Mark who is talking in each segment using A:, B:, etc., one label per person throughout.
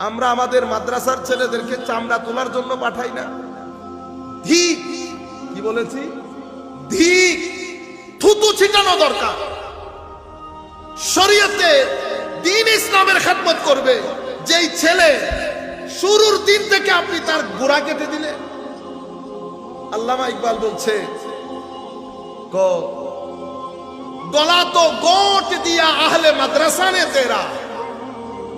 A: আমরা আমাদের মাদ্রাসার ছেলেদেরকে চামড়া তোলার জন্য পাঠাই না। ধিক, কি বলেছি? ধিক, থুতু ছিটানো দরকার। শরীয়তে দ্বীন ইসলামের খেদমত করবে যেই ছেলে শুরুর দিন থেকে আপনি তার গোড়া কেটে দিলে। আল্লামা ইকবাল বলছে, गला तो गोट दिया अहले मदरसा ने तेरा,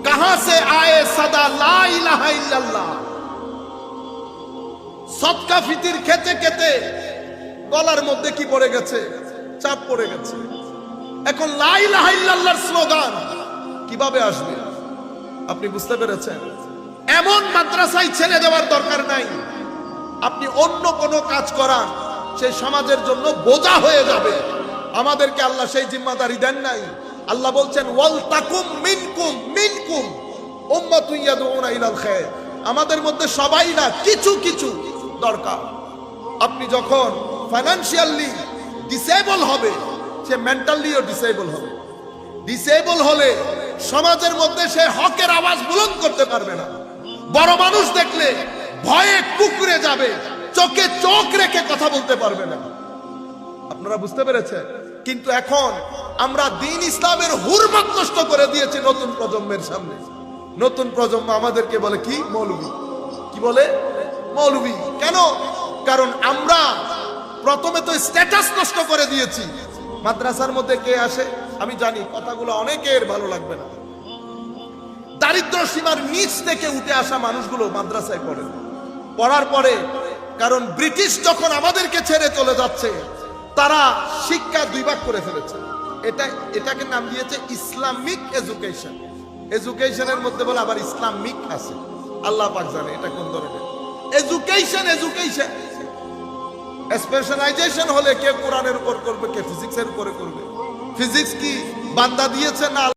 A: कहां से आए सदा ला इलाहा इल्लल्लाह। সদকা ফিতির খেতে খেতে গলার মধ্যে কি পড়ে গেছে? চাপ পড়ে গেছে। এখন লা ইলাহা ইল্লাল্লাহর স্লোগান কিভাবে আসবে? আপনি বুঝতে পেরেছেন? এমন মাদ্রাসায় ছেড়ে দেওয়ার দরকার নাই। আপনি অন্য কোনো কাজ করান, সেই সমাজের জন্য বোঝা হয়ে যাবে। আমাদেরকে আল্লাহ সেই জিম্মাদারি দেন নাই। আল্লাহ বলছেন ওয়াল তাকুম মিনকুম মিনকুম উম্মাতুন ইয়াদউনা ইলাল খায়র। আমাদের মধ্যে সবাই না, কিছু কিছু দরকার। আপনি যখন ফাইনান্সিয়ালি ডিসেবল হবে, সে মেন্টালিও ডিসেবল হবে। ডিসেবল হলে সমাজের মধ্যে সে হকের আওয়াজ বুলন্দ করতে পারবে না। বড় মানুষ দেখলে ভয়ে কুকড়ে যাবে, চোখে চোখ রেখে কথা বলতে পারবে না। আপনারা বুঝতে পেরেছেন? কিন্তু এখন আমরা দ্বীন ইসলামের হুরমত নষ্ট করে দিয়েছি নতুন প্রজন্মের সামনে। নতুন প্রজন্ম আমাদেরকে বলে কি? মৌলবী। কি বলে? মৌলবী। কেন? কারণ আমরা প্রথমে তো স্ট্যাটাস নষ্ট করে দিয়েছি। মাদ্রাসার মধ্যে কে আসে? আমি জানি কথাগুলো অনেকের ভালো লাগবে না। দারিদ্র সীমার নিচ থেকে উঠে আসা মানুষগুলো মাদ্রাসায় পড়ে। পড়ার পরে, কারণ ব্রিটিশ যখন আমাদেরকে ছেড়ে চলে যাচ্ছে, তারা শিক্ষা দুই ভাগ করে ফেলেছে। এটাকে নাম দিয়েছে ইসলামিক এডুকেশন। এডুকেশনের মধ্যে বলে আবার ইসলামিক আছে। আল্লাহ পাক জানে এটা কোন ধরনের এডুকেশন। এডুকেশন স্পেশালাইজেশন হলে কে কোরআনের উপর করবে, কে ফিজিক্সের উপরে করবে। ফিজিক্স কি বান্দা দিয়েছে না